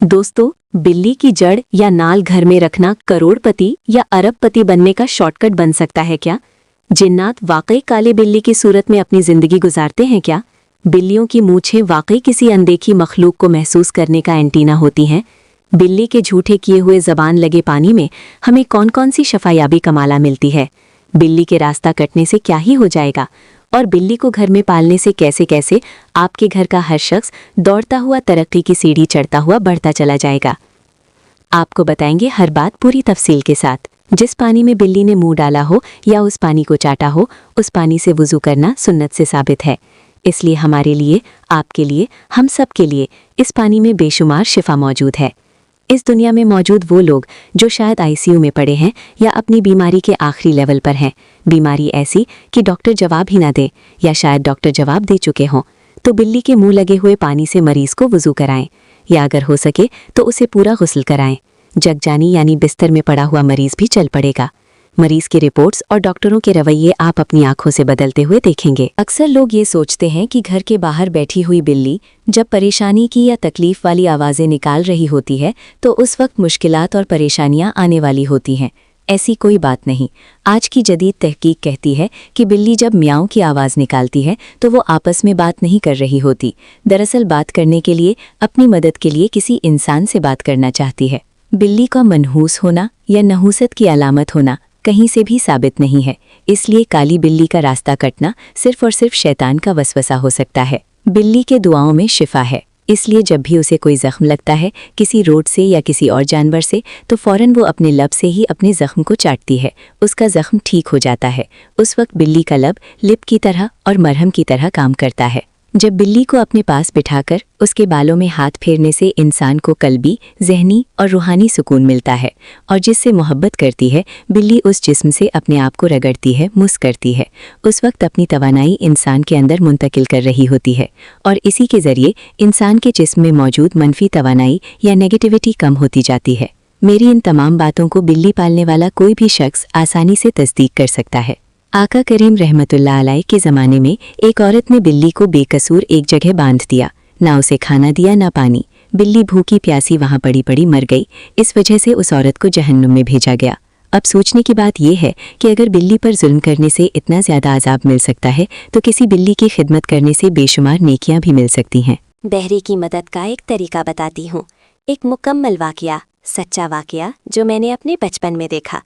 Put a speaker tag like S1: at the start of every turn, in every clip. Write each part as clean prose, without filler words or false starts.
S1: दोस्तों, बिल्ली की जड़ या नाल घर में रखना करोड़पति या अरबपति बनने का शॉर्टकट बन सकता है क्या? जिन्नात वाकई काले बिल्ली की सूरत में अपनी जिंदगी गुजारते हैं क्या? बिल्लियों की मूंछें वाकई किसी अनदेखी मखलूक को महसूस करने का एंटीना होती हैं? बिल्ली के झूठे किए हुए जबान लगे पानी में हमें कौन कौन सी शफायाबी कमाला मिलती है? बिल्ली के रास्ता कटने से क्या ही हो जाएगा? और बिल्ली को घर में पालने से कैसे कैसे आपके घर का हर शख्स दौड़ता हुआ तरक्की की सीढ़ी चढ़ता हुआ बढ़ता चला जाएगा। आपको बताएंगे हर बात पूरी तफसील के साथ। जिस पानी में बिल्ली ने मुंह डाला हो या उस पानी को चाटा हो, उस पानी से वुज़ू करना सुन्नत से साबित है। इसलिए हमारे लिए, आपके लिए, हम सब के लिए इस पानी में बेशुमार शिफा मौजूद है। इस दुनिया में मौजूद वो लोग जो शायद आईसीयू में पड़े हैं या अपनी बीमारी के आखिरी लेवल पर हैं, बीमारी ऐसी कि डॉक्टर जवाब ही ना दे या शायद डॉक्टर जवाब दे चुके हों, तो बिल्ली के मुंह लगे हुए पानी से मरीज को वुज़ू कराएं या अगर हो सके तो उसे पूरा गुस्ल कराएं। जगजानी यानी बिस्तर में पड़ा हुआ मरीज भी चल पड़ेगा। मरीज की रिपोर्ट्स और डॉक्टरों के रवैये आप अपनी आंखों से बदलते हुए देखेंगे। अक्सर लोग ये सोचते हैं कि घर के बाहर बैठी हुई बिल्ली जब परेशानी की या तकलीफ वाली आवाज़ें निकाल रही होती है तो उस वक्त मुश्किलात और परेशानियां आने वाली होती हैं। ऐसी कोई बात नहीं। आज की जदीद तहकीक कहती है कि बिल्ली जब म्याऊं की आवाज़ निकालती है तो वो आपस में बात नहीं कर रही होती। दरअसल बात करने के लिए, अपनी मदद के लिए किसी इंसान से बात करना चाहती है। बिल्ली का मनहूस होना या नहूसत की अलामत होना कहीं से भी साबित नहीं है। इसलिए काली बिल्ली का रास्ता कटना सिर्फ और सिर्फ शैतान का वसवसा हो सकता है। बिल्ली के दुआओं में शिफा है। इसलिए जब भी उसे कोई जख्म लगता है किसी रोड से या किसी और जानवर से, तो फौरन वो अपने लब से ही अपने जख्म को चाटती है। उसका जख्म ठीक हो जाता है। उस वक्त बिल्ली का लब लिप की तरह और मरहम की तरह काम करता है। जब बिल्ली को अपने पास बिठाकर उसके बालों में हाथ फेरने से इंसान को कल्बी, ज़हनी और रूहानी सुकून मिलता है, और जिससे मोहब्बत करती है बिल्ली उस जिस्म से अपने आप को रगड़ती है, मुस करती है। उस वक्त अपनी तवानाई इंसान के अंदर मुंतकिल कर रही होती है और इसी के ज़रिए इंसान के जिस्म में मौजूद मनफी तवानाई या नेगेटिविटी कम होती जाती है। मेरी इन तमाम बातों को बिल्ली पालने वाला कोई भी शख्स आसानी से तस्दीक कर सकता है। आका करीम रहमतुल्लाह अलैह के ज़माने में एक औरत ने बिल्ली को बेकसूर एक जगह बांध दिया। ना उसे खाना दिया ना पानी। बिल्ली भूखी प्यासी वहाँ पड़ी पड़ी मर गई। इस वजह से उस औरत को जहन्नुम में भेजा गया। अब सोचने की बात यह है कि अगर बिल्ली पर जुल्म करने से इतना ज़्यादा अजाब मिल सकता है तो किसी बिल्ली की खिदमत करने से बेशुमार नेकियां भी मिल सकती हैं।
S2: बहरे की मदद का एक तरीका बताती हूँ। एक मुकम्मल वाक़या, सच्चा वाक़या जो मैंने अपने बचपन में देखा।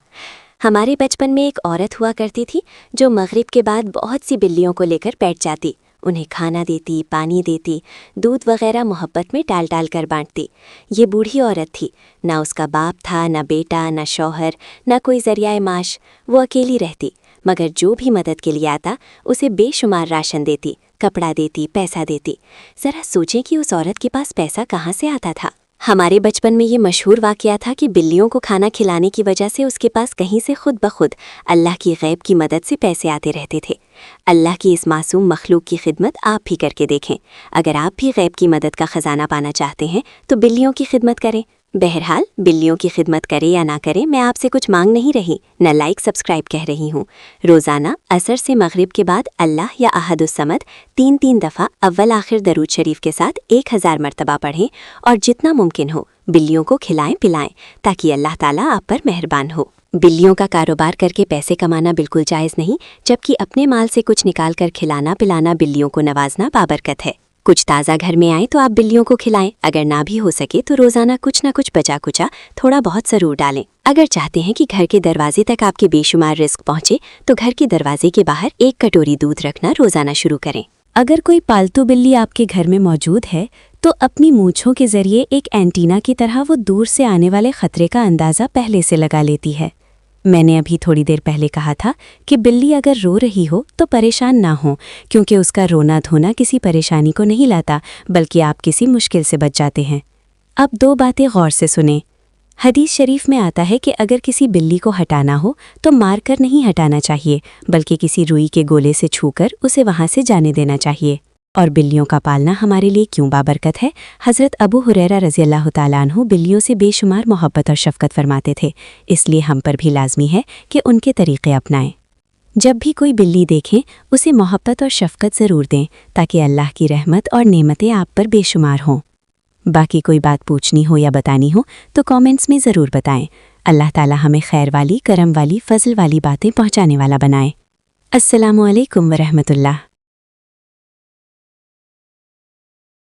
S2: हमारे बचपन में एक औरत हुआ करती थी जो मगरिब के बाद बहुत सी बिल्लियों को लेकर बैठ जाती, उन्हें खाना देती, पानी देती, दूध वगैरह मोहब्बत में डाल डाल कर बांटती। ये बूढ़ी औरत थी। ना उसका बाप था, ना बेटा, ना शौहर, ना कोई ज़रिया माश। वो अकेली रहती, मगर जो भी मदद के लिए आता उसे बेशुमार राशन देती, कपड़ा देती, पैसा देती। ज़रा सोचें कि उस औरत के पास पैसा कहाँ से आता था। हमारे बचपन में ये मशहूर वाक़या था कि बिल्लियों को खाना खिलाने की वजह से उसके पास कहीं से खुद ब खुद अल्लाह की गैब की मदद से पैसे आते रहते थे। अल्लाह की इस मासूम मखलूक की खिदमत आप भी करके देखें। अगर आप भी गैब की मदद का ख़जाना पाना चाहते हैं तो बिल्लियों की खिदमत करें। बहरहाल, बिल्लियों की खिदमत करे या ना करे, मैं आपसे कुछ मांग नहीं रही, न लाइक सब्सक्राइब कह रही हूँ। रोज़ाना असर से मगरिब के बाद अल्लाह या अहदुस समद 3 दफ़ा अव्वल आखिर दरूद शरीफ के साथ 1000 मरतबा पढ़ें और जितना मुमकिन हो बिल्लियों को खिलाएं पिलाएं ताकि अल्लाह ताला आप पर मेहरबान हो। बिल्लियों का कारोबार करके पैसे कमाना बिल्कुल जायज़ नहीं, जबकि अपने माल से कुछ निकाल कर खिलाना पिलाना, बिल्लियों को नवाजना बाबरकत है। कुछ ताज़ा घर में आए तो आप बिल्लियों को खिलाएं। अगर ना भी हो सके तो रोज़ाना कुछ ना कुछ बचा कुचा थोड़ा बहुत ज़रूर डालें। अगर चाहते हैं कि घर के दरवाजे तक आपके बेशुमार रिस्क पहुँचे तो घर के दरवाजे के बाहर 1 कटोरी दूध रखना रोज़ाना शुरू करें।
S1: अगर कोई पालतू बिल्ली आपके घर में मौजूद है तो अपनी मूंछों के ज़रिए एक एंटीना की तरह वो दूर से आने वाले ख़तरे का अंदाज़ा पहले से लगा लेती है। मैंने अभी थोड़ी देर पहले कहा था कि बिल्ली अगर रो रही हो तो परेशान ना हो, क्योंकि उसका रोना धोना किसी परेशानी को नहीं लाता, बल्कि आप किसी मुश्किल से बच जाते हैं। अब 2 बातें गौर से सुनें। हदीस शरीफ में आता है कि अगर किसी बिल्ली को हटाना हो तो मार कर नहीं हटाना चाहिए, बल्कि किसी रुई के गोले से छूकर उसे वहाँ से जाने देना चाहिए। और बिल्लियों का पालना हमारे लिए क्यों बाबरकत है? हज़रत अबू हुरैरा रज़ियल्लाहु ताला अन्हु बिल्लियों से बेशुमार मोहब्बत और शफ़क़त फरमाते थे, इसलिए हम पर भी लाज़मी है कि उनके तरीक़े अपनाएं। जब भी कोई बिल्ली देखें उसे मोहब्बत और शफ़क़त ज़रूर दें ताकि अल्लाह की रहमत और नेमतें आप पर बेशुमार हों। बाकी कोई बात पूछनी हो या बतानी हो तो कमेंट्स में ज़रूर बताएं। अल्लाह ताला हमें खैर वाली, करम वाली, फजल वाली बातें पहुंचाने वाला बनाए। अस्सलामु अलैकुम वरहमतुल्लाह।